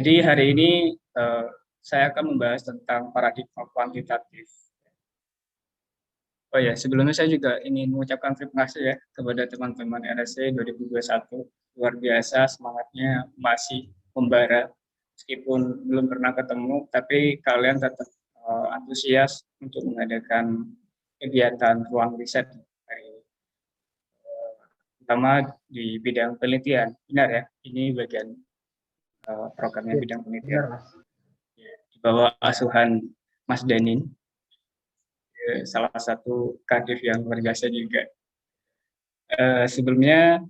Jadi hari ini saya akan membahas tentang paradigma kuantitatif. Oh ya, sebelumnya saya juga ingin mengucapkan terima kasih ya kepada teman-teman RSC 2021. Luar biasa semangatnya masih membara. Meskipun belum pernah ketemu, tapi kalian tetap antusias untuk mengadakan kegiatan ruang riset hari ini. Terutama di bidang penelitian. Benar ya, ini bagian programnya bidang penelitian. Di bawah asuhan Mas Danin, salah satu kadif yang luar biasa juga. Sebelumnya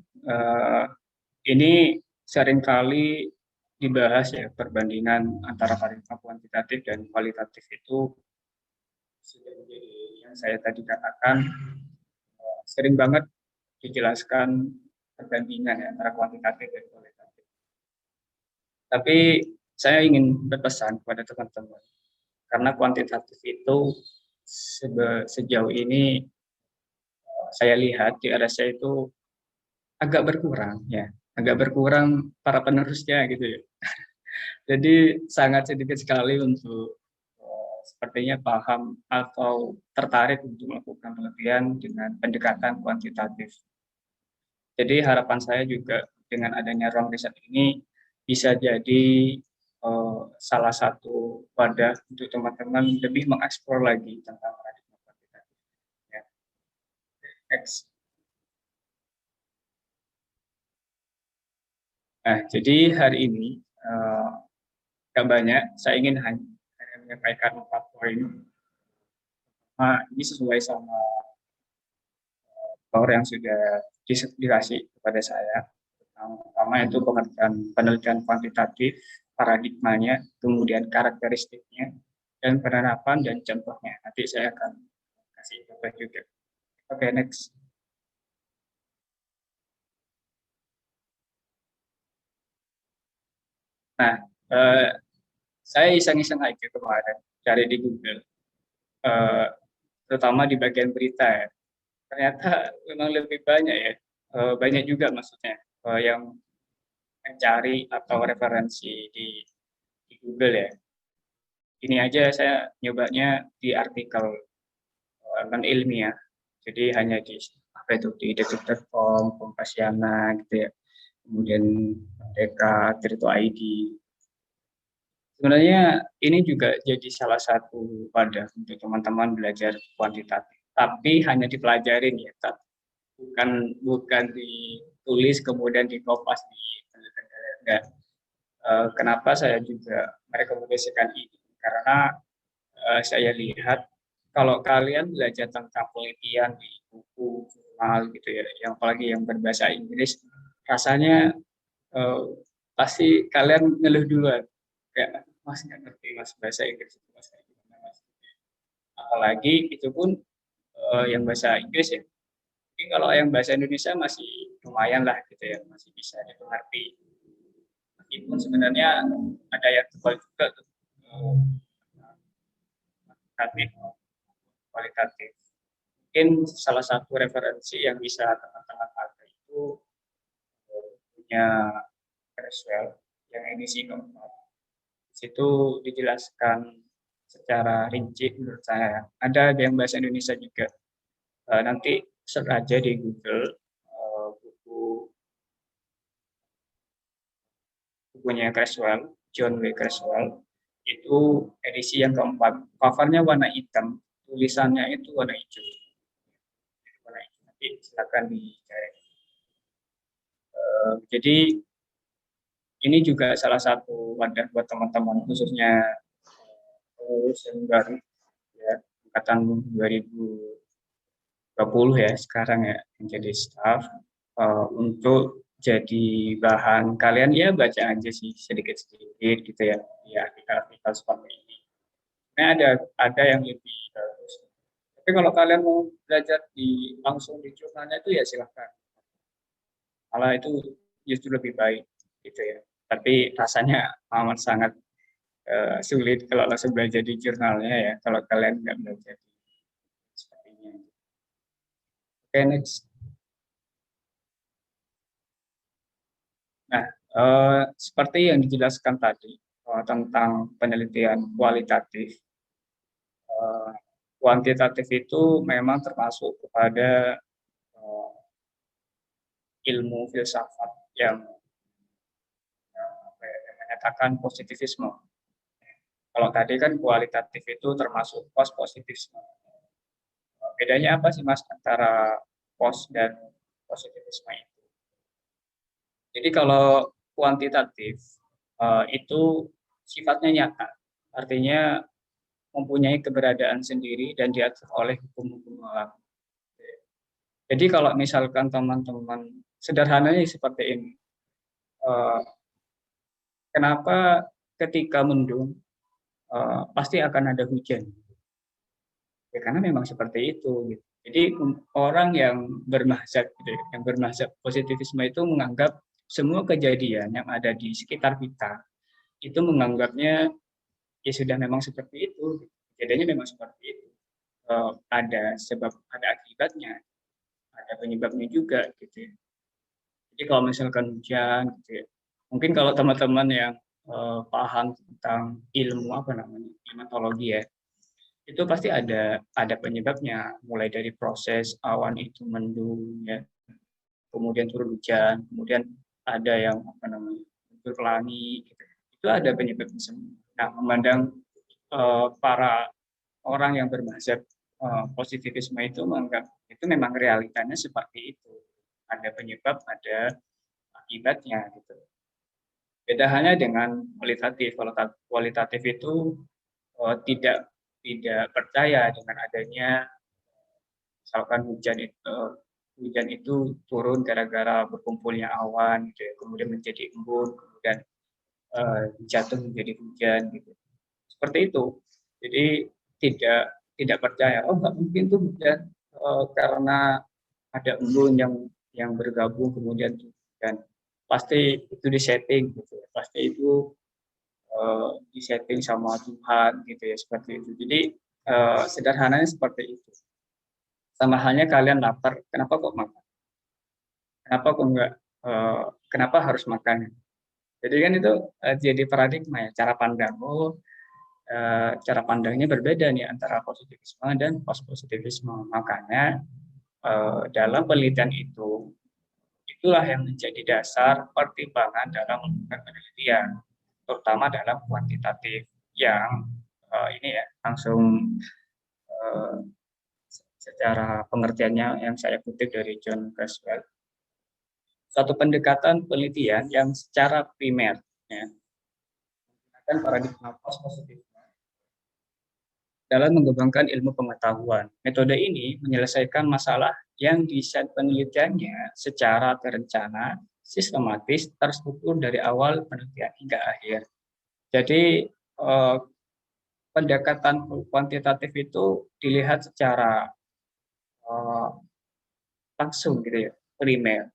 ini seringkali dibahas ya, perbandingan antara paradigma kuantitatif dan kualitatif itu sudah menjadi yang saya tadi katakan, sering banget dijelaskan perbandingan ya, antara kuantitatif dan kualitatif. Tapi saya ingin berpesan kepada teman-teman, karena kuantitatif itu sejauh ini saya lihat di RSC itu agak berkurang ya, agak berkurang para penerusnya gitu ya. Jadi sangat sedikit sekali untuk sepertinya paham atau tertarik untuk melakukan penelitian dengan pendekatan kuantitatif. Jadi harapan saya juga dengan adanya ruang riset ini bisa jadi salah satu wadah untuk teman-teman lebih mengeksplor lagi tentang paradigma kuantitatif. Ya. Next. Nah, jadi hari ini gak banyak, saya ingin hanya menyampaikan 4 poin. Nah, ini sesuai sama power yang sudah dikasih kepada saya. Pertama itu pengertian penelitian kuantitatif, paradigmanya, kemudian karakteristiknya, dan penerapan dan contohnya. Nanti saya akan kasih contoh juga. Oke, next. Nah, saya iseng-iseng aja kemarin cari di Google, terutama di bagian berita ya. Ternyata memang lebih banyak ya, banyak juga maksudnya yang mencari atau referensi di Google ya. Ini aja saya nyobanya di artikel non ilmiah, jadi hanya di apa itu di detik.com, Kompasiana gitu ya, kemudian Merdeka, Tirto ID. Sebenarnya ini juga jadi salah satu wadah untuk teman-teman belajar kuantitatif, tapi hanya dipelajarin ya, bukan ditulis kemudian dikopas di enggak. Kenapa saya juga merekomendasikan ini? Karena saya lihat kalau kalian belajar tentang penelitian di buku jurnal gitu ya, yang apalagi yang berbahasa Inggris, rasanya uh, pasti kalian ngeluh duluan, kayak mas nggak ngerti mas bahasa Inggris itu mas kayak gimana mas. Apalagi itu pun yang bahasa Inggris ya. Mungkin kalau yang bahasa Indonesia masih lumayan lah gitu ya, masih bisa dimengerti. Meskipun sebenarnya ada yang tebal juga tuh, kualitatif, kualitatif. Mungkin salah satu referensi yang bisa teman-teman pakai itu punya Creswell yang edisi keempat. Di situ dijelaskan secara rinci menurut saya. Ada yang bahasa Indonesia juga. Nanti search aja di Google bukunya Creswell, John W. Creswell, itu edisi yang keempat. Covernya warna hitam, tulisannya itu warna hijau. Nanti silakan dicari. Jadi ini juga salah satu wadah buat teman-teman khususnya lulus yang baru ya, angkatan 2020 ya sekarang ya menjadi staff, untuk jadi bahan kalian ya baca aja sih sedikit-sedikit gitu ya di artikel-artikel seperti ini. Nah, ada yang lebih bagus. Tapi kalau kalian mau belajar langsung di jurnalnya itu ya silahkan. Malah itu justru lebih baik gitu ya. Tapi rasanya amat sangat sulit kalau langsung belajar di jurnalnya ya. Kalau kalian nggak belajar seperti ini. Oke, next. Nah, seperti yang dijelaskan tadi, tentang penelitian kualitatif. Kuantitatif itu memang termasuk kepada ilmu filsafat yang menyatakan positivisme. Kalau tadi kan kualitatif itu termasuk post positivisme. Bedanya apa sih Mas antara post dan positivisme itu? Jadi kalau kuantitatif itu sifatnya nyata, artinya mempunyai keberadaan sendiri dan diatur oleh hukum-hukum alam. Jadi kalau misalkan teman-teman sederhananya seperti ini, kenapa ketika mendung pasti akan ada hujan? Ya karena memang seperti itu. Gitu. Jadi orang yang bermazhab, gitu, yang bermazhab positivisme itu menganggap semua kejadian yang ada di sekitar kita itu menganggapnya ya sudah memang seperti itu. Kejadiannya memang seperti itu. Ada sebab, ada akibatnya, ada penyebabnya juga, gitu. Jadi kalau misalkan hujan, gitu ya, mungkin kalau teman-teman yang paham tentang ilmu apa namanya, klimatologi ya, itu pasti ada penyebabnya, mulai dari proses awan itu mendung ya, kemudian turun hujan, kemudian ada yang apa namanya berpelangi gitu. Itu ada penyebabnya semua. Nah, memandang para orang yang bermazhab positivisme itu menganggap itu memang realitanya seperti itu. Ada penyebab, ada akibatnya gitu. Beda halnya dengan kualitatif. Kalau kualitatif itu tidak percaya dengan adanya misalkan hujan itu turun gara-gara berkumpulnya awan gitu ya, kemudian menjadi embun, kemudian jatuh menjadi hujan gitu. Seperti itu. Jadi tidak tidak percaya, oh nggak mungkin tuh hujan karena ada embun yang bergabung kemudian dan pasti itu disetting gitu ya. Pasti itu disetting sama Tuhan gitu ya, seperti itu. Jadi sederhananya seperti itu. Sama halnya kalian lapar, kenapa kok makan? Kenapa kok enggak? Kenapa harus makan? Jadi kan itu jadi paradigma ya, cara pandang. Oh, cara pandangnya berbeda nih antara positivisme dan post positivisme. Makanya dalam penelitian itu, itulah yang menjadi dasar pertimbangan dalam melakukan penelitian, terutama dalam kuantitatif yang ini ya langsung secara pengertiannya yang saya kutip dari John Creswell, suatu pendekatan penelitian yang secara primer ya, menggunakan paradigma post positif dalam mengembangkan ilmu pengetahuan. Metode ini menyelesaikan masalah yang desain penelitiannya secara terencana, sistematis, terstruktur dari awal penelitian hingga akhir. Jadi pendekatan kuantitatif itu dilihat secara langsung gitu ya, primer.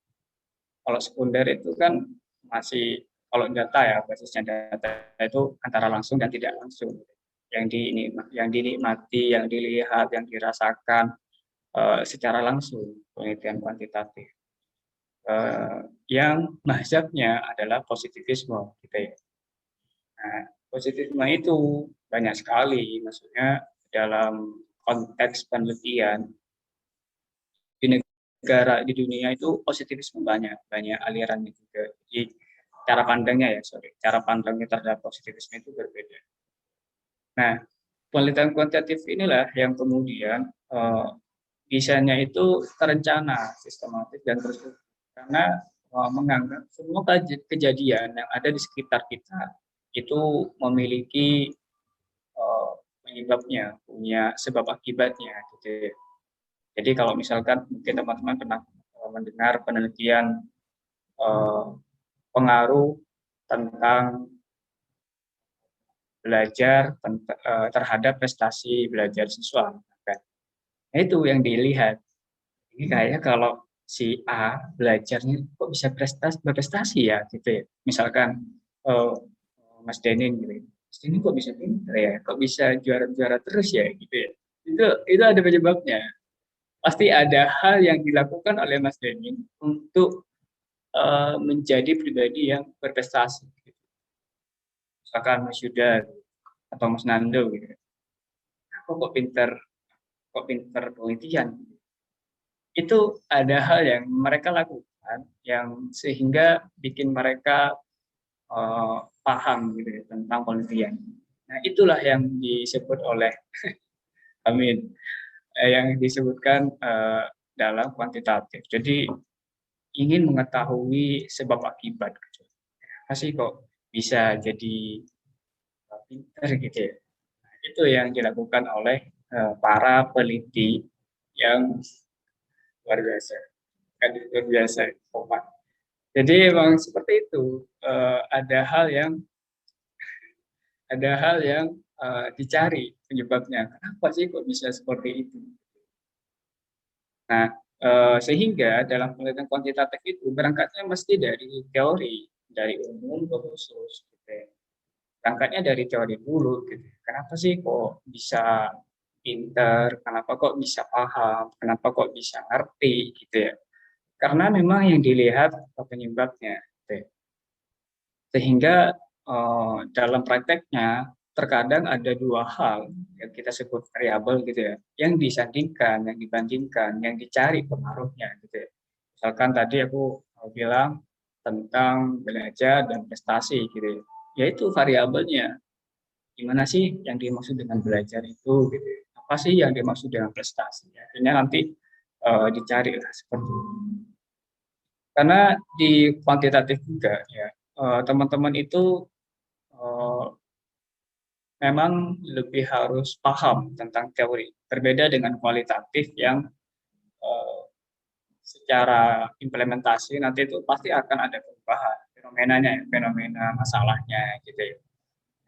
Kalau sekunder itu kan masih, kalau data ya, basisnya data itu antara langsung dan tidak langsung. Yang dinikmati, yang dilihat, yang dirasakan secara langsung penelitian kuantitatif. Yang mazhabnya adalah positivisme, gitu ya. Nah, positivisme itu banyak sekali, maksudnya dalam konteks penelitian di negara di dunia itu positivisme banyak alirannya juga. Jadi cara pandangnya cara pandangnya terhadap positivisme itu berbeda. Nah, penelitian kuantitatif inilah yang kemudian desainnya itu terencana, sistematis dan terstruktur karena menganggap semua kejadian yang ada di sekitar kita itu memiliki penyebabnya, punya sebab akibatnya gitu ya. Jadi kalau misalkan mungkin teman-teman pernah mendengar penelitian pengaruh tentang belajar terhadap prestasi belajar siswa. Nah, itu yang dilihat. Ini kayaknya kalau si A belajarnya kok bisa berprestasi ya gitu ya. Misalkan Mas Denin gitu. Mas Denin kok bisa pinter ya, kok bisa juara-juara terus ya gitu ya. Itu ada penyebabnya. Pasti ada hal yang dilakukan oleh Mas Denin untuk menjadi pribadi yang berprestasi. misalkan Mas Yuda atau Mas Nando gitu. Kok pinter penelitian. Itu ada hal yang mereka lakukan yang sehingga bikin mereka paham gitu ya, tentang penelitian. Nah, itulah yang disebut oleh Amin, yang disebutkan dalam kuantitatif. Jadi ingin mengetahui sebab akibat. Gitu. Apa sih kok bisa jadi pinter gitu ya? Nah, itu yang dilakukan oleh para peneliti yang luar biasa, kan luar biasa, kompak. Jadi memang seperti itu. Ada hal yang dicari penyebabnya. Kenapa sih kok bisa seperti itu? Nah, sehingga dalam penelitian kuantitatif itu berangkatnya mesti dari teori, dari umum ke khusus. Gitu ya. Berangkatnya dari teori dulu. Gitu. Kenapa sih kok bisa pinter? Kenapa kok bisa paham? Kenapa kok bisa ngerti? Gitu ya. Karena memang yang dilihat penyebabnya. Gitu ya. Sehingga dalam prakteknya terkadang ada dua hal yang kita sebut variabel gitu ya, yang disandingkan, yang dibandingkan, yang dicari pengaruhnya gitu ya. Misalkan tadi aku bilang tentang belajar dan prestasi gitu ya. Yaitu variabelnya. Gimana sih yang dimaksud dengan belajar itu gitu ya. Apa sih yang dimaksud dengan prestasi? Akhirnya nanti dicari lah seperti itu. Karena di kuantitatif juga ya, teman-teman itu eh, memang lebih harus paham tentang teori. Berbeda dengan kualitatif yang eh, secara implementasi nanti itu pasti akan ada perubahan fenomenanya, ya, fenomena masalahnya gitu ya.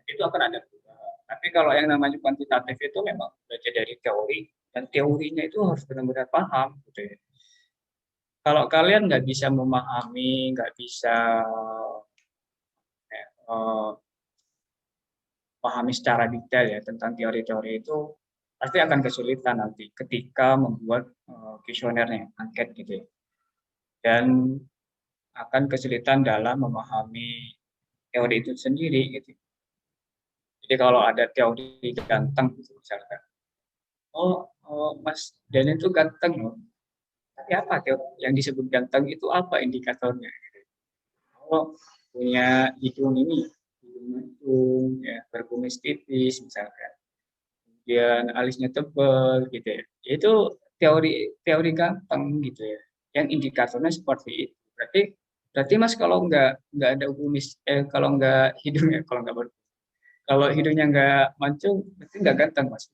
Itu akan ada perubahan. Tapi kalau yang namanya kuantitatif itu memang belajar dari teori dan teorinya itu harus benar-benar paham gitu ya. Kalau kalian nggak bisa memahami, nggak bisa eh, pahami secara detail ya tentang teori-teori itu pasti akan kesulitan nanti ketika membuat kuesionernya, angket gitu ya. Dan akan kesulitan dalam memahami teori itu sendiri gitu. Jadi kalau ada teori ganteng gitu misalkan, Mas Dan itu ganteng loh. Tapi apa teori yang disebut ganteng itu apa indikatornya? Gitu. Oh, punya hidung ini, hidung mancung, ya, berkumis tipis misalkan. Kemudian alisnya tebal gitu ya. Itu teori teori ganteng gitu ya. Yang indikatornya seperti itu. Berarti Mas kalau nggak ada kumis kalau nggak hidungnya kalau hidungnya nggak mancung berarti nggak ganteng Mas.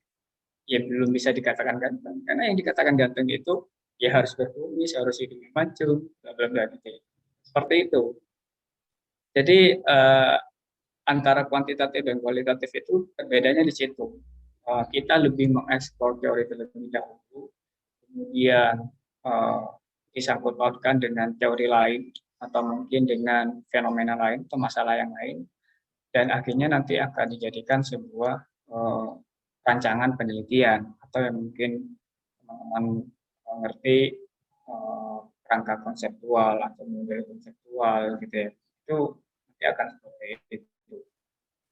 Ya belum bisa dikatakan ganteng karena yang dikatakan ganteng itu ya harus berkumis, harus hidungnya mancung, bla bla bla gitu ya. Seperti itu. Jadi antara kuantitatif dan kualitatif itu perbedaannya di situ. Kita lebih mengeksplor teori terlebih dahulu, kemudian uh, disangkut pautkan dengan teori lain atau mungkin dengan fenomena lain atau masalah yang lain, dan akhirnya nanti akan dijadikan sebuah rancangan penelitian atau yang mungkin teman-teman mengerti rangka konseptual atau model konseptual gitu ya. Itu nanti akan seperti itu.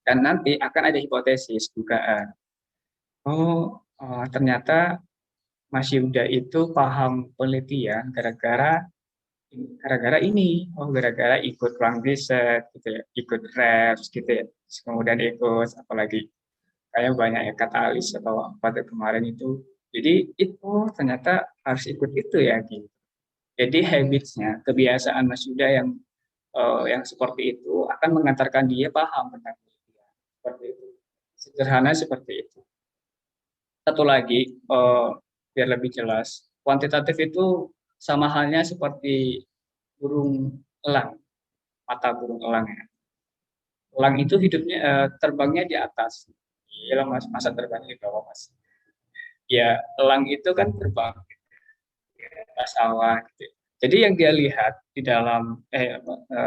Dan nanti akan ada hipotesis dugaan. Ternyata Mas Yuda itu paham penelitian gara-gara ini, gara-gara ikut ruang riset gitu ya, ikut reps gitu ya, kemudian ikut apalagi kayak banyak ya katalis atau apa tuh kemarin itu. Jadi itu ternyata harus ikut itu ya gitu. Jadi habitsnya, kebiasaan Mas Yuda yang seperti itu akan mengantarkan dia paham tentang penelitian. Seperti itu. Sederhana seperti itu. Satu lagi, biar lebih jelas, kuantitatif itu sama halnya seperti burung elang, mata burung elang ya. Elang itu hidupnya terbangnya di atas. Iya mas, masa terbangnya di bawah mas. Ya, elang itu kan terbang di atas sawah. Gitu. Jadi yang dia lihat di dalam,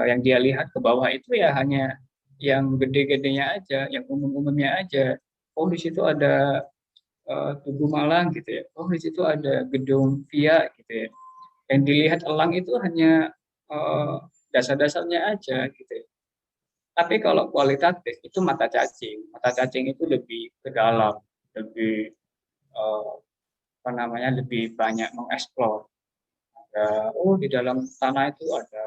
yang dia lihat ke bawah itu ya hanya yang gede-gedenya aja, yang umum-umumnya aja. Oh di situ ada Tugu Malang gitu ya. Oh di situ ada gedung Via gitu ya. Yang dilihat elang itu hanya dasar-dasarnya aja gitu ya. Tapi kalau kualitatif itu mata cacing. Mata cacing itu lebih ke dalam, lebih eh, apa namanya, lebih banyak mengeksplor. Di dalam tanah itu ada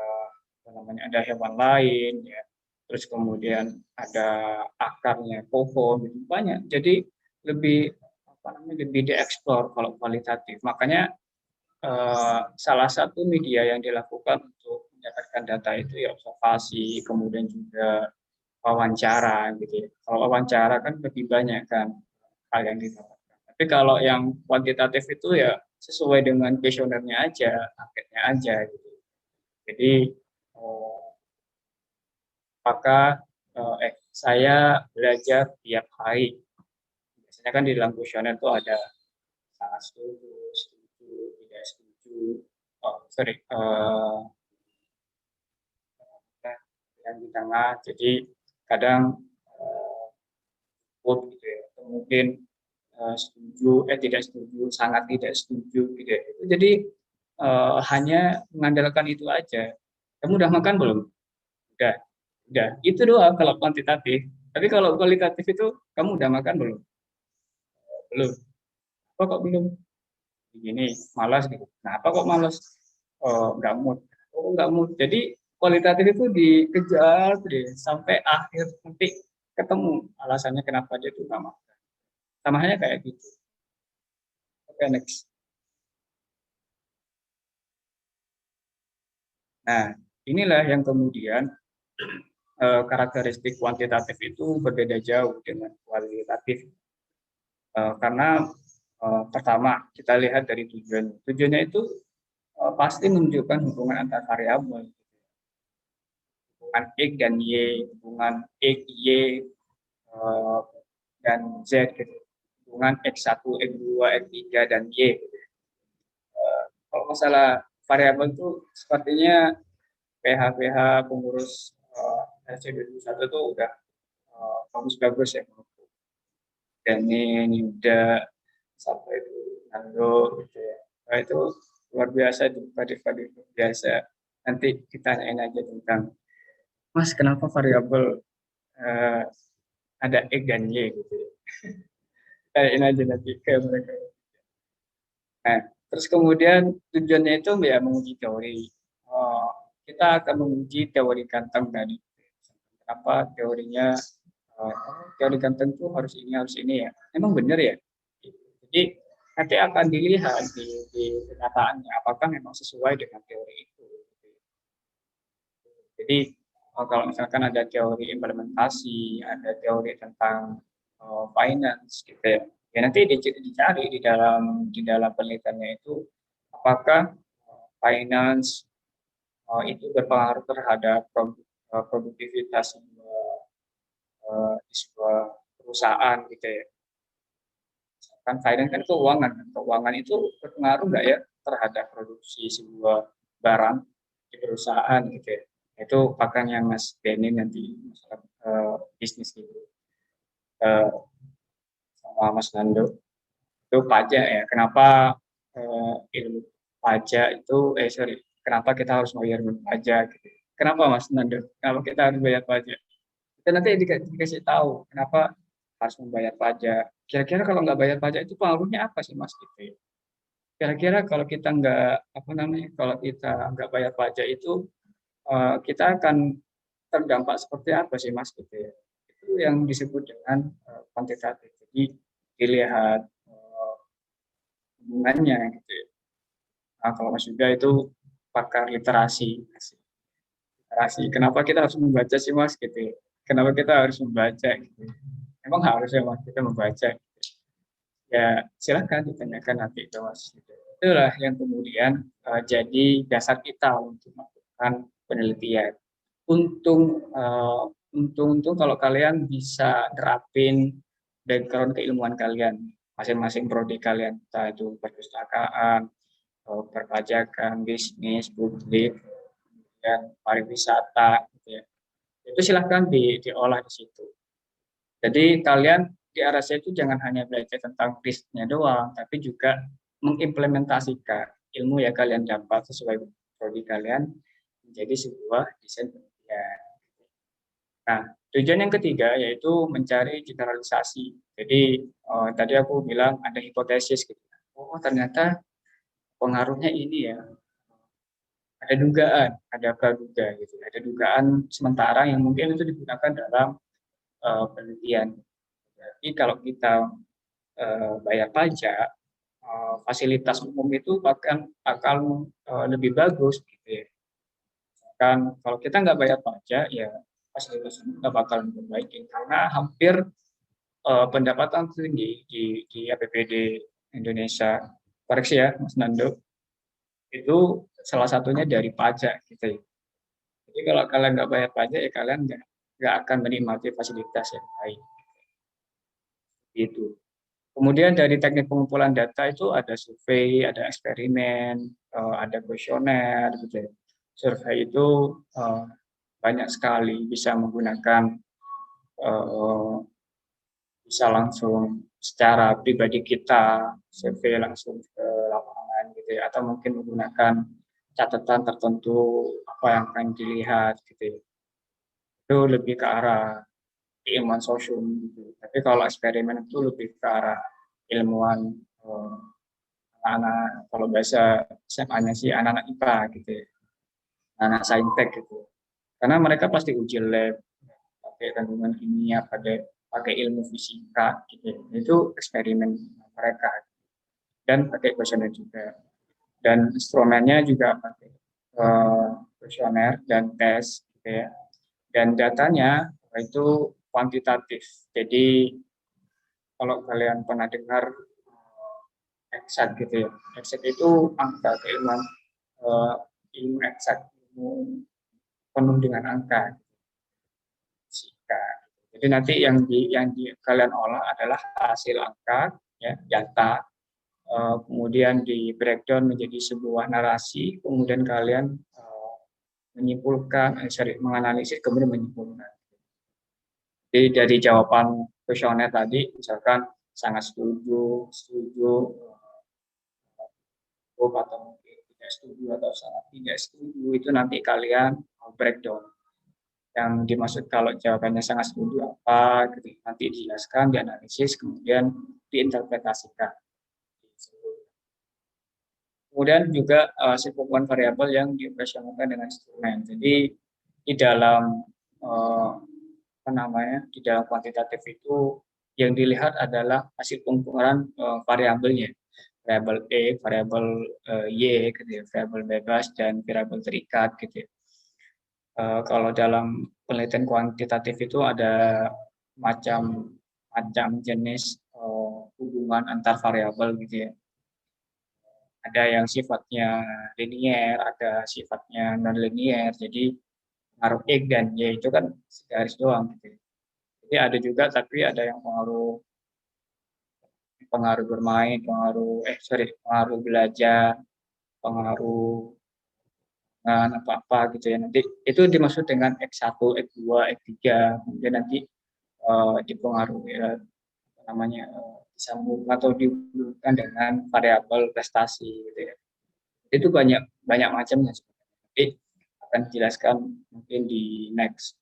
apa namanya, ada hewan lain ya. Terus kemudian ada akarnya pohon gitu, banyak. Jadi lebih apa namanya, lebih dieksplor kalau kualitatif. Makanya salah satu media yang dilakukan untuk mendapatkan data itu ya observasi, kemudian juga wawancara gitu ya. Kalau wawancara kan lebih banyak kan hal yang didapatkan. Tapi kalau yang kuantitatif itu ya sesuai dengan kuesionernya aja, angketnya aja gitu. Jadi eh, apakah saya belajar tiap hari. Biasanya kan di dalam kuesioner itu ada sangat setuju, setuju, tidak setuju. Oh, sorry, yang di tengah. Jadi kadang eh, vote gitu ya. Atau mungkin setuju, tidak setuju, sangat tidak setuju gitu ya. Jadi hanya mengandalkan itu aja. Kamu udah makan belum? Udah. Udah. Itu doang kalau kuantitatif. Tapi kalau kualitatif itu kamu udah makan belum? Belum. Apa kok belum? Begini, malas gitu. Nah, apa kok malas? Oh, nggak mood. Oh, nggak mood. Jadi kualitatif itu dikejar deh sampai akhir nanti ketemu alasannya kenapa dia tuh nggak makan. Sama halnya kayak gitu. Oke, next. Nah, inilah yang kemudian karakteristik kuantitatif itu berbeda jauh dengan kualitatif. Karena pertama kita lihat dari tujuan. Tujuannya itu pasti menunjukkan hubungan antar variabel, hubungan X dan Y, hubungan X, Y, eh, dan Z gitu. Hubungan X1, X2, X3, dan Y. Gitu. Kalau masalah variabel itu sepertinya PH pengurus RC21 itu udah bagus-bagus ya. Dan ini udah sampai itu Nando gitu ya. Nah, itu luar biasa di padi biasa. Nanti kita tanyain aja tentang Mas kenapa variabel eh, ada X dan Y gitu ya. Tanyain aja nanti ke mereka. Nah, terus kemudian tujuannya itu ya menguji teori. Oh, kita akan menguji teori kantong tadi. Kenapa teorinya teori kantong itu harus ini ya. Emang benar ya? Jadi nanti akan dilihat di kenyataannya apakah memang sesuai dengan teori itu. Jadi kalau misalkan ada teori implementasi, ada teori tentang finance gitu ya, ya nanti dicari di dalam penelitiannya itu apakah finance itu berpengaruh terhadap produktivitas di sebuah perusahaan gitu ya. Kan finance kan keuangan, keuangan itu berpengaruh nggak ya terhadap produksi sebuah barang di perusahaan gitu ya. Itu pakainya Mas Benny nanti masalah bisnis gitu. Uh, sama Mas Nando itu pajak ya. Kenapa ilmu pajak itu sorry, kenapa kita harus bayar pajak gitu. Kenapa Mas Nando? Kenapa kita harus bayar pajak? Kita nanti dikasih tahu kenapa harus membayar pajak. Kira-kira kalau nggak bayar pajak itu pengaruhnya apa sih Mas gitu? Kira-kira kalau kita nggak apa namanya, kalau kita nggak bayar pajak itu kita akan terdampak seperti apa sih Mas gitu ya? Itu yang disebut dengan kuantitatif. Jadi dilihat hubungannya gitu ya. Nah, kalau Mas Yuda itu pakar literasi. Literasi. Kenapa kita harus membaca sih Mas gitu ya? Kenapa kita harus membaca gitu? Emang harusnya Mas kita membaca. Ya silakan ditanyakan nanti ke Mas. Itulah yang kemudian jadi dasar kita untuk melakukan penelitian. Untung kalau kalian bisa nerapin background keilmuan kalian masing-masing prodi kalian, entah itu perpustakaan, perpajakan, bisnis, publik, dan pariwisata, gitu ya. Itu silahkan diolah di situ. Jadi kalian di RSC itu jangan hanya belajar tentang risknya doang, tapi juga mengimplementasikan ilmu yang kalian dapat sesuai prodi kalian menjadi sebuah desain penelitian. Nah, tujuan yang ketiga yaitu mencari generalisasi. Jadi tadi aku bilang ada hipotesis gitu. Oh, ternyata pengaruhnya ini ya. Ada dugaan, ada praduga gitu. Ada dugaan sementara yang mungkin itu digunakan dalam penelitian. Jadi kalau kita bayar pajak, fasilitas umum itu akan lebih bagus gitu ya. Kan kalau kita nggak bayar pajak ya fasilitas umum nggak bakalan diperbaiki karena hampir pendapatan tinggi di APBD Indonesia, koreksi ya Mas Nando, itu salah satunya dari pajak gitu ya. Jadi kalau kalian nggak bayar pajak ya kalian nggak akan menikmati fasilitas yang baik gitu. Kemudian dari teknik pengumpulan data itu ada survei, ada eksperimen, ada kuesioner gitu ya. Survei itu eh, banyak sekali bisa menggunakan eh, bisa langsung secara pribadi kita survei langsung ke lapangan gitu ya, atau mungkin menggunakan catatan tertentu apa yang akan dilihat gitu ya. Itu lebih ke arah ilmuwan sosial gitu. Tapi kalau eksperimen itu lebih ke arah ilmuwan anak-anak, kalau bahasa SMA-nya sih anak-anak IPA gitu ya, anak saintek gitu. Karena mereka pasti uji lab, pakai kandungan kimia, pakai ilmu fisika gitu ya. Itu eksperimen mereka dan pakai kuesioner juga. Dan instrumennya juga pakai kuesioner dan tes gitu ya. Dan datanya itu kuantitatif. Jadi kalau kalian pernah dengar eksak gitu ya. Eksak itu angka keilmuan ilmu eksak, ilmu penuh dengan angka fisika. Jadi nanti yang di kalian olah adalah hasil angka ya, data, kemudian di breakdown menjadi sebuah narasi, kemudian kalian menyimpulkan, menganalisis kemudian menyimpulkan. Jadi dari jawaban kuesioner tadi, misalkan sangat setuju, setuju, atau mungkin tidak setuju atau sangat tidak setuju, itu nanti kalian breakdown. Yang dimaksud kalau jawabannya sangat setuju apa, gitu. Nanti dijelaskan, dianalisis, kemudian diinterpretasikan. Kemudian juga sifat variabel yang dioperasionalkan dengan instrumen. Jadi di dalam apa namanya, di dalam kuantitatif itu yang dilihat adalah hasil pengukuran variabelnya, variabel E, variabel Y, gitu ya, variabel bebas dan variabel terikat gitu ya. Kalau dalam penelitian kuantitatif itu ada macam macam jenis hubungan antar variabel gitu ya. Ada yang sifatnya linier, ada sifatnya non linier. Jadi pengaruh X dan Y itu kan segaris doang gitu. Jadi ada juga tapi ada yang pengaruh pengaruh bermain, pengaruh belajar, pengaruh apa-apa gitu ya. Nanti itu dimaksud dengan X1, X2, X3, kemudian nanti dipengaruhi namanya disambung atau dihubungkan dengan variabel prestasi gitu ya. Itu banyak banyak macamnya sebenarnya. Tapi akan dijelaskan mungkin di next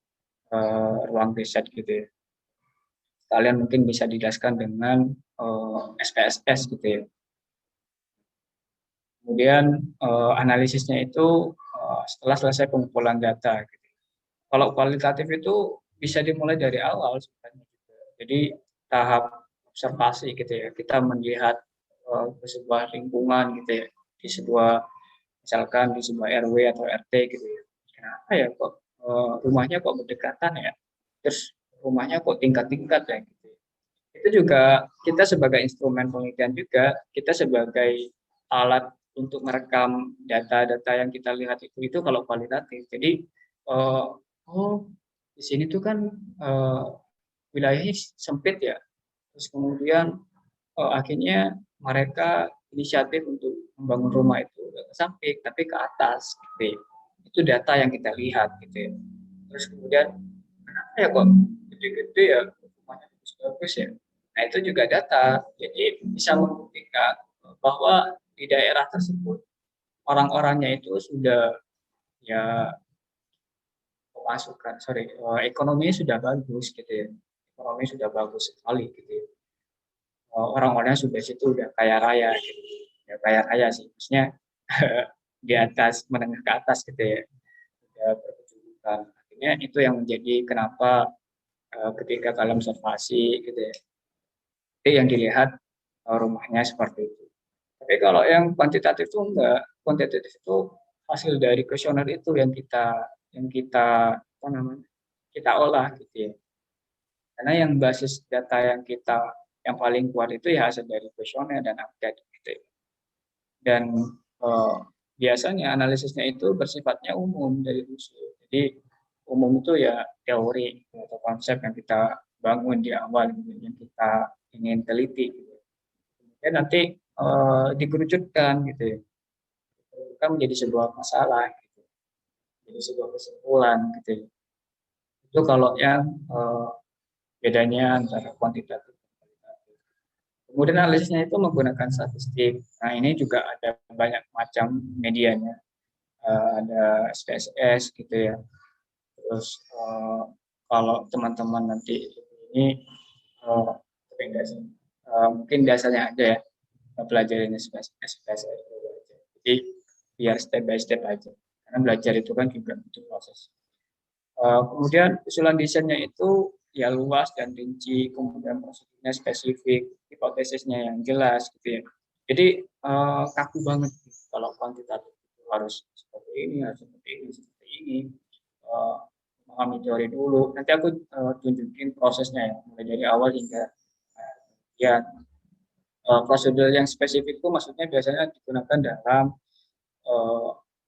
ruang riset gitu ya. Kalian mungkin bisa dijelaskan dengan SPSS gitu ya. Kemudian analisisnya itu setelah selesai pengumpulan data. Gitu. Kalau kualitatif itu bisa dimulai dari awal sebenarnya. Jadi tahap observasi gitu ya. Kita melihat ke sebuah lingkungan gitu ya, di sebuah misalkan di sebuah RW atau RT gitu ya. Kenapa ya kok rumahnya kok berdekatan ya? Terus rumahnya kok tingkat-tingkat ya gitu. Itu juga kita sebagai instrumen penelitian juga, kita sebagai alat untuk merekam data-data yang kita lihat itu kalau kualitatif. Jadi oh di sini tuh kan wilayahnya sempit ya. Terus kemudian akhirnya mereka inisiatif untuk membangun rumah itu ke samping tapi ke atas gitu. Itu data yang kita lihat gitu ya. Terus kemudian kenapa ya kok gede-gede ya rumahnya bagus-bagus ya. Nah itu juga data. Jadi bisa membuktikan bahwa di daerah tersebut orang-orangnya itu sudah ya ekonominya sudah bagus gitu ya. Ekonomi sudah bagus sekali gitu ya. Orang-orangnya sudah situ udah kaya raya gitu. Ya kaya raya sih, maksudnya di atas menengah ke atas gitu ya. Udah berkecukupan. Akhirnya itu yang menjadi kenapa ketika kalian observasi gitu ya. Itu yang dilihat rumahnya seperti itu. Tapi kalau yang kuantitatif itu enggak, kuantitatif itu hasil dari kuesioner itu yang kita apa namanya kita olah gitu ya. Karena yang basis data yang paling kuat itu ya hasil dari kuesioner dan angket gitu ya. Dan eh, biasanya analisisnya itu bersifatnya umum dari usul. Jadi umum itu ya teori atau konsep yang kita bangun di awal gitu, yang kita ingin teliti gitu. Dan nanti dikerucutkan gitu ya. Kan menjadi sebuah masalah gitu. Jadi sebuah kesimpulan gitu ya. Itu kalau yang bedanya antara kuantitatif dan kualitatif. Kemudian analisisnya itu menggunakan statistik. Nah, ini juga ada banyak macam medianya. Ada SPSS gitu ya. Terus kalau teman-teman nanti ini mungkin dasarnya aja ya pelajarin SPSS. Jadi biar step by step aja. Karena belajar itu kan juga butuh proses. Kemudian usulan desainnya itu ya luas dan rinci, kemudian prosedurnya spesifik, hipotesisnya yang jelas gitu ya. Jadi kaku banget kalau kuantitatif itu harus seperti ini, harus seperti ini, seperti ini. Memahami teori dulu. Nanti aku tunjukin prosesnya ya, mulai dari awal hingga ya prosedur yang spesifik itu maksudnya biasanya digunakan dalam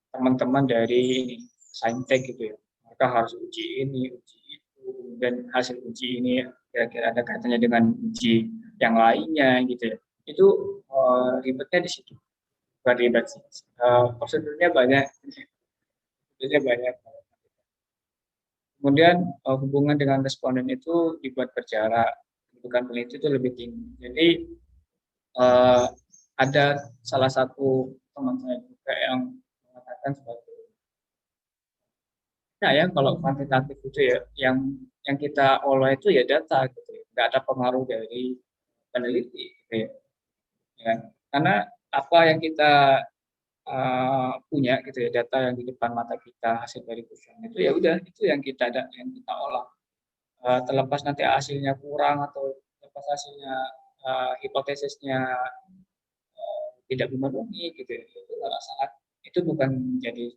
teman-teman dari saintek gitu ya. Mereka harus uji ini, uji itu, dan hasil uji ini kira-kira ada kaitannya dengan uji yang lainnya gitu ya. Itu ribetnya di situ. Bukan ribet sih. Prosedurnya banyak. Prosedurnya banyak. Kemudian hubungan dengan responden itu dibuat berjarak. Kedudukan peneliti itu lebih tinggi. Jadi ada salah satu teman saya juga yang mengatakan seperti nah ya kalau kuantitatif itu ya yang kita olah itu ya data gitu ya. Nggak ada pengaruh dari peneliti gitu ya. Ya. Karena apa yang kita punya gitu ya data yang di depan mata kita hasil dari kuesioner itu ya udah itu yang kita olah. Terlepas nanti hasilnya kurang atau terlepas hasilnya hipotesisnya tidak memenuhi gitu ya, itu nggak salah, itu bukan menjadi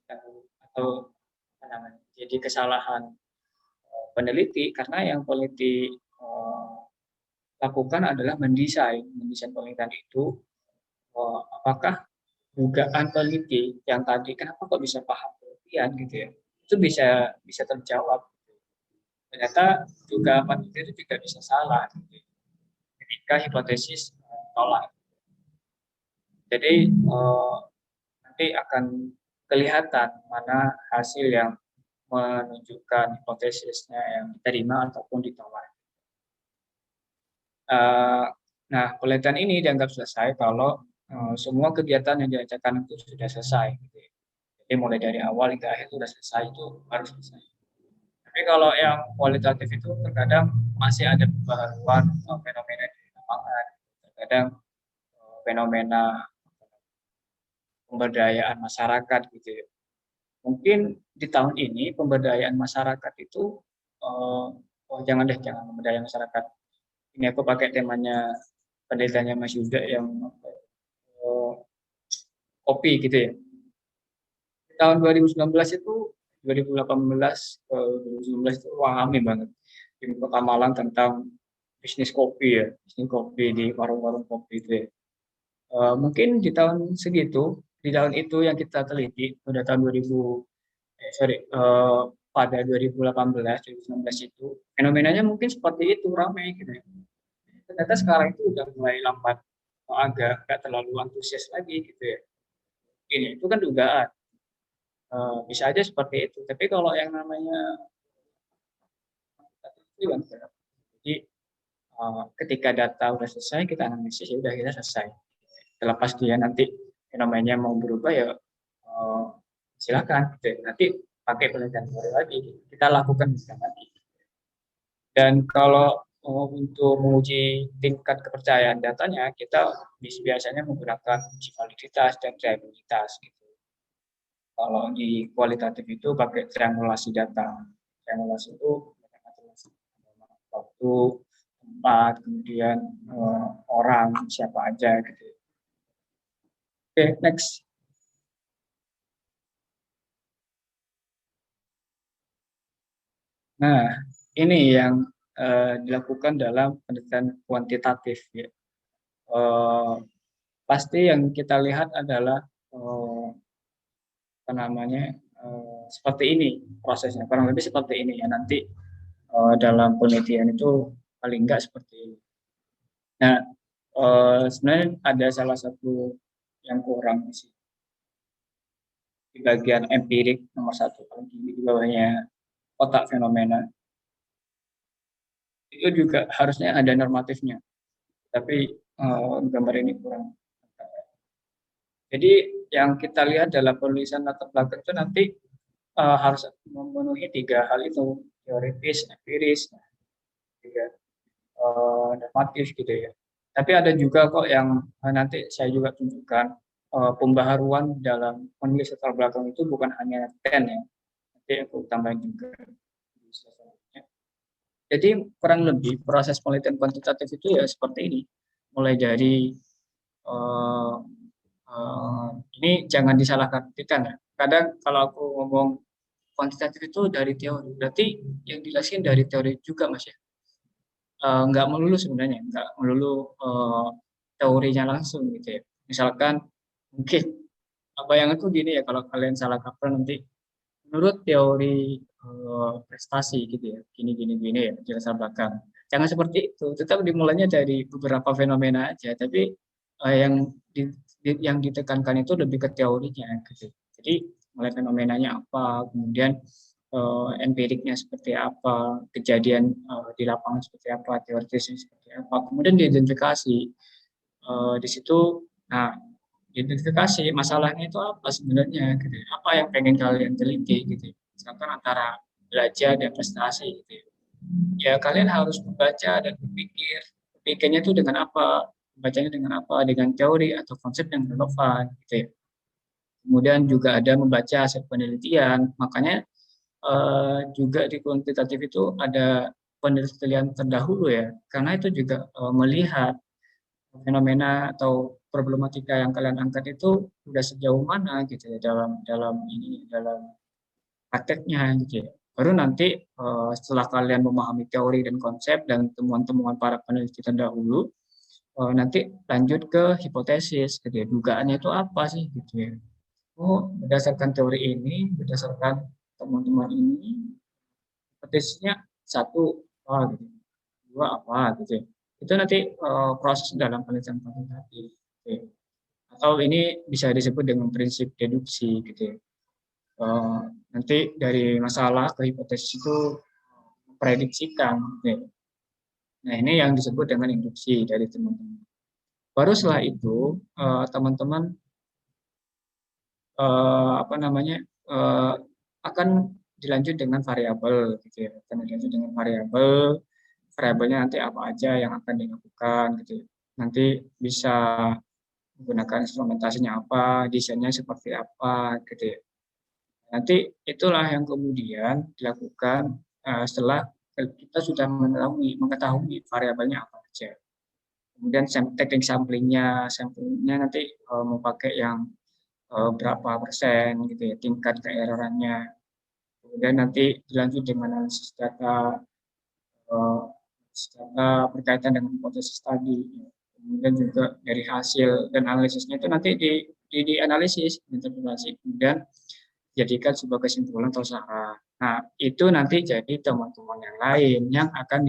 atau apa namanya jadi kesalahan peneliti karena yang peneliti lakukan adalah mendesain penelitian itu apakah dugaan peneliti yang tadi kenapa kok bisa paham penelitian gitu ya itu bisa bisa terjawab ternyata juga peneliti itu juga bisa salah gitu, ketika hipotesis tolak. Jadi nanti akan kelihatan mana hasil yang menunjukkan hipotesisnya yang diterima ataupun ditolak. Nah, penelitian ini dianggap selesai kalau semua kegiatan yang diajarkan itu sudah selesai. Gitu. Jadi mulai dari awal hingga akhir sudah selesai itu harus selesai. Tapi kalau yang kualitatif itu terkadang masih ada pembaharuan fenomena di lapangan, terkadang fenomena pemberdayaan masyarakat gitu ya. Mungkin di tahun ini pemberdayaan masyarakat itu jangan pemberdayaan masyarakat. Ini aku pakai temanya penelitiannya Mas Yuda yang kopi gitu ya. Di tahun 2019 itu 2018 ke 2019 itu ramai banget di Kota Malang tentang bisnis kopi ya, bisnis kopi di warung-warung kopi itu ya. Mungkin di tahun segitu, di tahun itu yang kita teliti, pada tahun 2000, pada 2018, 2019 itu, fenomenanya mungkin seperti itu, ramai gitu ya. Ternyata sekarang itu udah mulai lambat, agak nggak terlalu antusias lagi gitu ya. Ini itu kan dugaan, bisa aja seperti itu. Tapi kalau yang namanya jadi ketika data udah selesai, kita analisis, ya udah kita selesai. Terlepas dia nanti fenomenanya mau berubah ya silakan gitu. Nanti pakai penelitian teori lagi, kita lakukan lagi. Dan kalau untuk menguji tingkat kepercayaan datanya, kita biasanya menggunakan uji validitas dan reliabilitas gitu. Kalau di kualitatif itu pakai triangulasi data. Triangulasi itu waktu, tempat, kemudian orang, siapa aja gitu. Oke, next. Nah, ini yang dilakukan dalam penelitian kuantitatif ya. Pasti yang kita lihat adalah apa namanya seperti ini prosesnya, kurang lebih seperti ini ya, nanti dalam penelitian itu paling enggak seperti ini. Nah, sebenarnya ada salah satu yang kurang sih di bagian empirik nomor 1, paling tinggi di bawahnya otak fenomena. Itu juga harusnya ada normatifnya, tapi gambar ini kurang. Jadi yang kita lihat dalam penulisan latar belakang itu nanti harus memenuhi 3 hal itu, teoritis, empiris, juga normatif gitu ya. Tapi ada juga kok yang nanti saya juga tunjukkan pembaharuan dalam penulis latar belakang itu bukan hanya 10 ya, nanti aku tambahin juga. Jadi kurang lebih proses penelitian kuantitatif itu ya seperti ini, mulai dari uh, ini jangan disalahkan ya. Kadang kalau aku ngomong kuantitatif itu dari teori, berarti yang dijelasin dari teori juga mas ya. Nggak melulu sebenarnya, nggak melulu teorinya langsung gitu ya. Misalkan mungkin apa yang itu gini ya, kalau kalian salah kaprah nanti menurut teori prestasi gitu ya, gini ya jelasan belakang. Jangan seperti itu, tetap dimulainya dari beberapa fenomena aja, tapi yang ditekankan itu lebih ke teorinya gitu. Jadi mulai fenomenanya apa, kemudian empiriknya seperti apa, kejadian di lapangan seperti apa, teoritisnya seperti apa, kemudian diidentifikasi di situ. Nah, identifikasi masalahnya itu apa sebenarnya, gitu. Apa yang pengen kalian teliti, gitu. Misalkan antara belajar dan prestasi, gitu. Ya kalian harus membaca dan berpikir. Berpikirnya itu dengan apa? Membacanya dengan apa? Dengan teori atau konsep yang relevan, gitu ya. Kemudian juga ada membaca hasil penelitian. Makanya juga di kuantitatif itu ada penelitian terdahulu ya, karena itu juga melihat fenomena atau problematika yang kalian angkat itu sudah sejauh mana gitu ya dalam prakteknya gitu ya. Baru nanti setelah kalian memahami teori dan konsep dan temuan-temuan para peneliti terdahulu, nanti lanjut ke hipotesis, gitu ya. Dugaannya itu apa sih gitu ya. Oh, berdasarkan teori ini, berdasarkan teman-teman ini, hipotesisnya satu apa gitu, dua apa gitu ya. Itu nanti proses dalam penelitian kuantitatif. Gitu ya. Atau ini bisa disebut dengan prinsip deduksi gitu ya. Nanti dari masalah ke hipotesis itu prediksikan. Gitu ya. Nah ini yang disebut dengan induksi dari teman-teman. Baru setelah itu teman-teman apa namanya akan dilanjut dengan variabel gitu ya. Akan dilanjut dengan variabel, variabelnya nanti apa aja yang akan dilakukan gitu ya. Nanti bisa menggunakan instrumentasinya apa, desainnya seperti apa gitu ya. Nanti itulah yang kemudian dilakukan setelah kita sudah mengetahui variabelnya apa aja. Kemudian teknik samplingnya nanti mau pakai yang berapa persen gitu ya, tingkat keerorannya. Kemudian nanti dilanjut dengan analisis data, berkaitan dengan hipotesis tadi. Kemudian juga dari hasil dan analisisnya itu nanti dianalisis, interpretasi, kemudian jadikan sebuah kesimpulan atau saran. Nah, itu nanti jadi teman-teman yang lain yang akan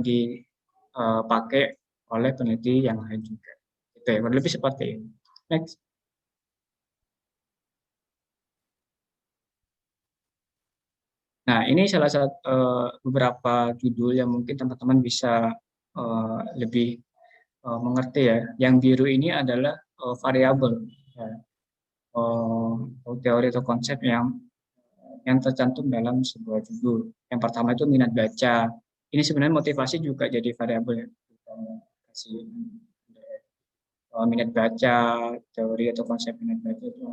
dipakai oleh peneliti yang lain juga. Itu ya, lebih seperti ini. Next. Nah, ini salah satu beberapa judul yang mungkin teman-teman bisa lebih mengerti ya. Yang biru ini adalah variabel, ya. Teori atau konsep yang yang tercantum dalam sebuah judul. Yang pertama itu minat baca. Ini sebenarnya motivasi juga jadi variabel ya. Kasih minat baca, teori atau konsep minat baca itu.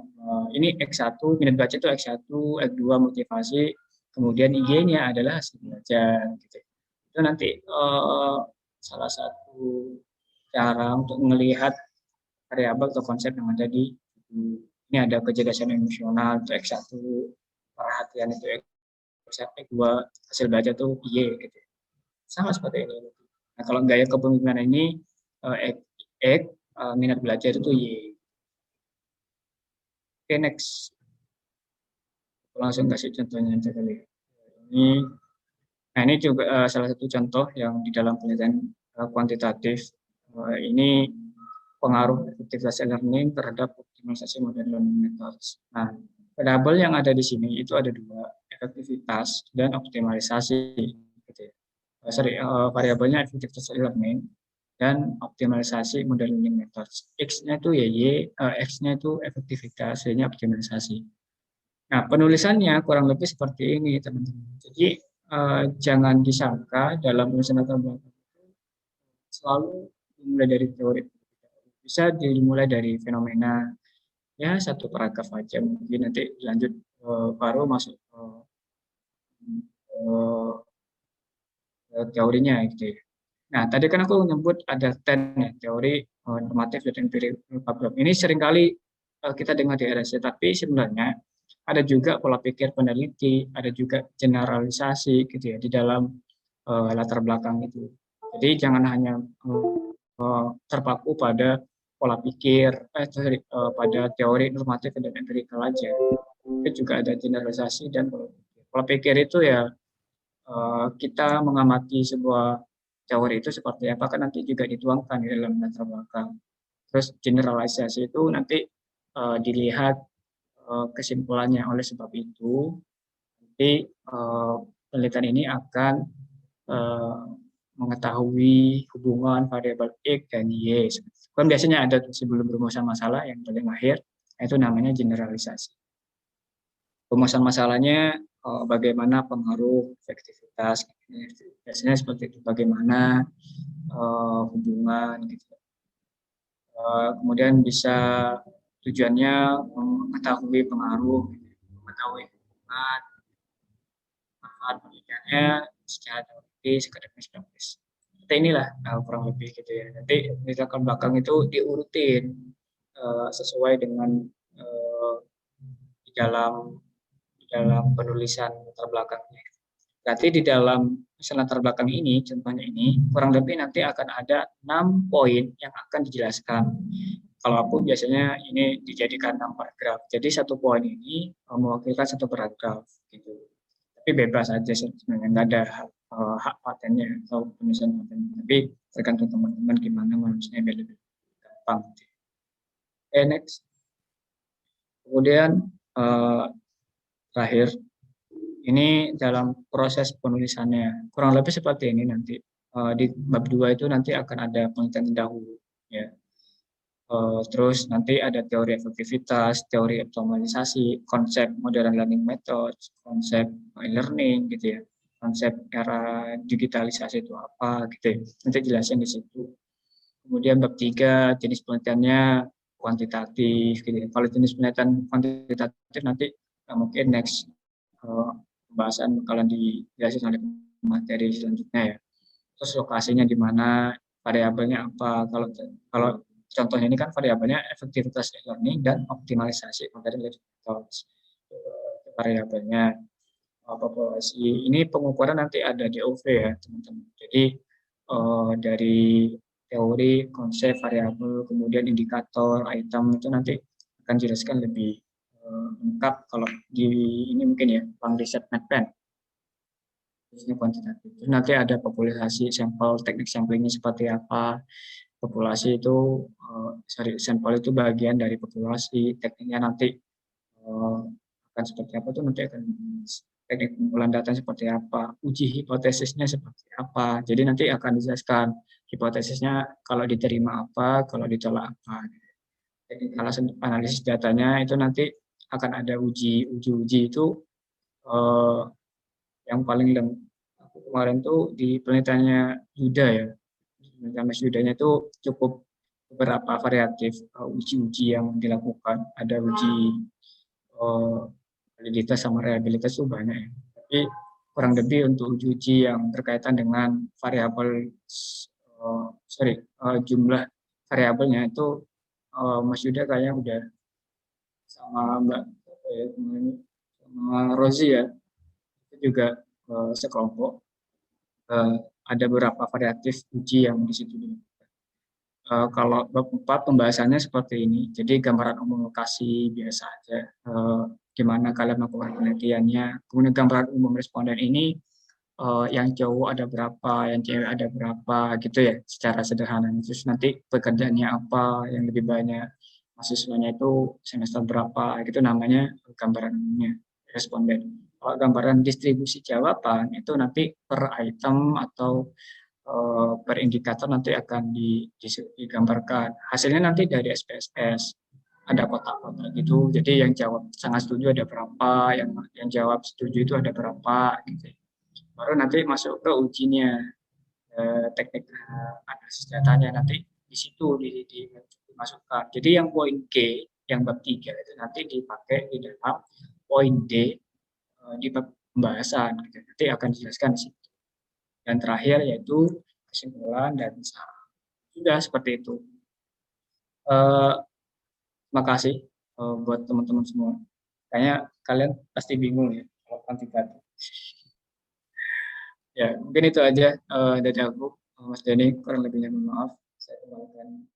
Ini X1, minat baca itu X1, X2 motivasi, kemudian IG-nya adalah hasil belajar. Gitu. Itu nanti salah satu cara untuk melihat variabel atau konsep yang ada di ini ada kecerdasan emosional itu X1, perhatian itu X2, hasil belajar itu Y gitu. Sama seperti ini. Nah, kalau gaya kepemimpinan ini X, minat belajar itu Y. Oke, next. Langsung kasih contohnya aja kali. Ini juga salah satu contoh yang di dalam penelitian kuantitatif. Ini pengaruh efektivitas e-learning terhadap optimalisasi model learning methods. Nah, variabel yang ada di sini itu ada dua, efektivitas dan optimalisasi. Gitu ya. Variabelnya efektivitas e-learning dan optimalisasi model learning methods. X-nya itu X-nya itu efektivitas, Y-nya optimalisasi. Nah, penulisannya kurang lebih seperti ini, teman-teman. Jadi, jangan disangka dalam penulisan latar belakang itu selalu dimulai dari teori. Bisa dimulai dari fenomena, ya satu paragraf aja, mungkin nanti lanjut baru masuk teorinya gitu ya. Nah, tadi kan aku menyebut ada TEN ya, teori normatif dan empirical problem. Ini seringkali kita dengar di RSC, tapi sebenarnya ada juga pola pikir peneliti, ada juga generalisasi gitu ya di dalam latar belakang itu. Jadi jangan hanya terpaku pada pola pikir, pada teori normatif dan empirical aja. Tapi juga ada generalisasi dan pola pikir. Pola pikir itu ya kita mengamati sebuah teori itu seperti apa kan nanti juga dituangkan di dalam latar belakang. Terus generalisasi itu nanti dilihat kesimpulannya. Oleh sebab itu nanti penelitian ini akan mengetahui hubungan variabel X dan Y. Kan biasanya ada sebelum rumusan masalah yang paling akhir, itu namanya generalisasi. Rumusan masalahnya bagaimana pengaruh efektivitas, biasanya seperti itu, bagaimana hubungan gitu. Kemudian bisa tujuannya mengetahui pengaruh, mengetahui hubungan, manfaat penelitiannya secara teoritis, akademis, praktis. Seperti inilah kurang lebih gitu ya. Nanti di belakang itu diurutin sesuai dengan di dalam penulisan latar belakangnya. Berarti di dalam latar belakang ini, contohnya ini, kurang lebih nanti akan ada 6 poin yang akan dijelaskan. Kalau aku biasanya ini dijadikan 6 paragraf. Jadi satu poin ini mewakilkan satu paragraf gitu. Tapi bebas aja sebenarnya, nggak ada hak patennya atau penulisan patennya. Tapi tergantung teman-teman gimana menulisnya biar lebih gampang. Oke, next. Kemudian terakhir, ini dalam proses penulisannya kurang lebih seperti ini nanti. Di bab 2 itu nanti akan ada penelitian dahulu ya. Terus nanti ada teori efektivitas, teori optimalisasi, konsep modern learning methods, konsep e-learning gitu ya, konsep era digitalisasi itu apa gitu ya. Nanti jelasin di situ. Kemudian bab 3 jenis penelitiannya kuantitatif gitu ya. Kalau jenis penelitian kuantitatif nanti mungkin next pembahasan bakalan dijelasin oleh materi selanjutnya ya. Terus lokasinya di mana, variabelnya apa. Kalau contohnya ini kan variabelnya efektivitas e-learning dan optimalisasi materi methods. Variabelnya populasi. Ini pengukuran nanti ada DOV ya, teman-teman. Jadi dari teori, konsep, variabel, kemudian indikator, item itu nanti akan jelaskan lebih lengkap kalau di ini mungkin ya, Bank Riset Medpen. Ini kuantitatif. Terus nanti ada populasi sampel, teknik samplingnya seperti apa. Populasi itu, sampel itu bagian dari populasi, tekniknya nanti akan seperti apa itu nanti akan teknik pengumpulan data seperti apa, uji hipotesisnya seperti apa. Jadi nanti akan dijelaskan hipotesisnya kalau diterima apa, kalau ditolak apa. Teknik analisis datanya itu nanti akan ada uji itu eh, yang paling aku kemarin tuh di penelitiannya Yuda ya, penelitian Mas Yudanya itu cukup beberapa variatif uji-uji yang dilakukan. Ada uji eh, validitas sama reliabilitas itu banyak ya. Tapi kurang lebih untuk uji-uji yang berkaitan dengan variabel jumlah variabelnya itu Mas Yuda kayaknya udah sama Mbak sama Rozi ya, itu juga sekelompok. Ada beberapa variatif uji yang di situ. Kalau bab 4 pembahasannya seperti ini. Jadi gambaran umum lokasi biasa aja. Gimana kalian melakukan penelitiannya. Kemudian gambaran umum responden ini yang cowok ada berapa, yang cewek ada berapa gitu ya, secara sederhana. Terus nanti pekerjaannya apa, yang lebih banyak mahasiswanya itu semester berapa, gitu namanya gambaran umumnya responden. Kalau gambaran distribusi jawaban itu nanti per item atau per indikator nanti akan digambarkan. Hasilnya nanti dari SPSS ada kotak-kotak gitu. Jadi yang jawab sangat setuju ada berapa, yang jawab setuju itu ada berapa gitu. Baru nanti masuk ke ujinya, teknik analisis datanya nanti di situ dimasukkan. Jadi yang poin G, yang bab 3 itu nanti dipakai di dalam poin D di bab pembahasan. Gitu. Nanti akan dijelaskan di situ. Dan terakhir yaitu kesimpulan dan saran. Sudah seperti itu. Makasih buat teman-teman semua. Kayaknya kalian pasti bingung ya kalau kuantitatif. Ya, mungkin itu aja dari aku, Mas Denny. Kurang lebihnya mohon maaf. Saya kembalikan